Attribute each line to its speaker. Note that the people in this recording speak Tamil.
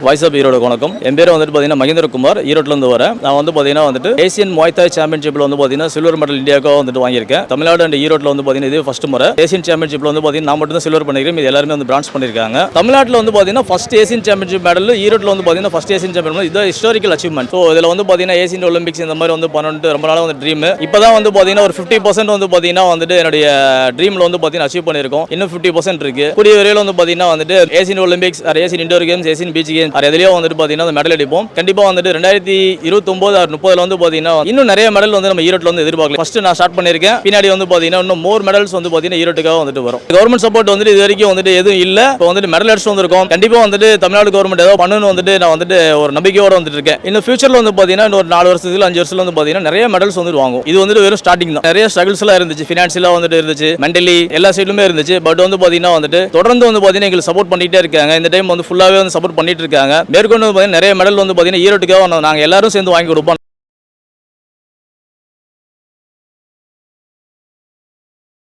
Speaker 1: வாய்ஸ் ஆஃப் ஈரோடு வணக்கம். என் பேர் வந்துட்டு பார்த்தீங்கன்னா மகேந்திரகுமார், ஈரோட்டிலேருந்து வரேன். நான் வந்து பார்த்தீங்கன்னா ஏசியன் முவாய் தாய் சாம்பியன்ஷிப்பில் வந்து பார்த்தீங்கன்னா சில்வர் மெடல் இந்தியாவுக்கு வந்துட்டு வாங்கியிருக்கேன். தமிழ்நாடு அண்ட் ஈரோட்டில் வந்து பார்த்தீங்கன்னா இது ஃபர்ஸ்ட் முறை. ஏசியன் சாம்பியன்ஷிப்பில் வந்து பார்த்தீங்கன்னா நான் மட்டும் தான் சில்வர் பண்ணிக்கிறேன், இது எல்லாருமே வந்து பிரான்ஸ் பண்ணியிருக்காங்க. தமிழ்நாட்டில் வந்து பார்த்தீங்கன்னா ஃபர்ஸ்ட் ஏசியன் சாம்பியன்ஷிப் மெடல், ஈரோட்டில் வந்து பார்த்தீங்கன்னா ஃபர்ஸ்ட் ஏசியன் சாம்பியன். இது ஹிஸ்டாரிக்கல் அச்சீவ்மெண்ட். ஸோ இதில் வந்து பார்த்தீங்கன்னா ஏசியன் ஒலிம்பிக்ஸ் இந்த மாதிரி வந்து பண்ணணுட்டு ரொம்ப நாளாக வந்து ட்ரீம். இப்போ தான் வந்து பார்த்தீங்கன்னா ஒரு 50% வந்து பார்த்தீங்கன்னா வந்துட்டு என்னுடைய ட்ரீமில் வந்து பார்த்தீங்கன்னா அச்சீவ் பண்ணியிருக்கோம். இன்னும் 50% இருக்கு. கூடிய வரையில் வந்து பார்த்தீங்கன்னா வந்துட்டு Asian Olympics, Asian indoor games, Asian beach games எதுலேயோ வந்துட்டு மெடல் அடிப்போம். கண்டிப்பா வந்துட்டு 2029 or 30 வந்து பாத்தீங்கன்னா இன்னும் நிறைய மெடல் வந்து நம்ம ஈரோட்ல வந்து எதிர்பார்க்கலாம். ஃபர்ஸ்ட் நான் ஸ்டார்ட் பண்ணிருக்கேன். பின்னாடி வந்து பாத்தீங்கன்னா இன்னும் மோர் மெடல்ஸ் வந்து பாத்தீங்கன்னா ஈரோட்டுக்காக வந்துட்டு வரும். கவர்மெண்ட் சப்போர்ட் வந்துட்டு இது வரைக்கும் வந்துட்டு எதுவும் இல்ல. இப்போ வந்துட்டு மெடல் அடிச்சு வந்திருக்கோம். கண்டிப்பா வந்துட்டு தமிழ்நாடு கவர்மெண்ட் ஏதோ பண்ணணும்னு வந்துட்டு நான் வந்துட்டு ஒரு நம்பிக்கையோட வந்துட்டு இருக்கேன். இன்னும் ஃபியூச்சர்ல வந்து பாத்தீங்கன்னா இன்னொரு 4 வருஷத்துல 5 வருஷத்துல வந்து பாத்தீங்கன்னா நிறைய மெடல்ஸ் வந்து வாங்கும். இது வந்துட்டு வெறும் ஸ்டார்டிங் தான். நிறைய ஸ்ட்ரகிள்ஸ் எல்லாம் இருந்துச்சு, ஃபினான்ஷியலா வந்துட்டு இருந்துச்சு, மென்டலி எல்லா சைடுமே இருந்துச்சு. பட் வந்து பாத்தீங்கன்னா வந்துட்டு தொடர்ந்து வந்து பாத்தீங்கன்னா எங்களுக்கு சப்போர்ட் பண்ணிட்டே இருக்காங்க. இந்த டைம் வந்து ஃபுல்லாவே வந்து சப்போர்ட் பண்ணிட்டு இருக்காங்க. மேற்கொண்டு பாத்தீங்கன்னா நிறைய மெடல் வந்து பாத்தீங்கன்னா ஈரோட்டுக்காக நாங்கள் எல்லாரும் சேர்ந்து வாங்கி கொடுப்போம்.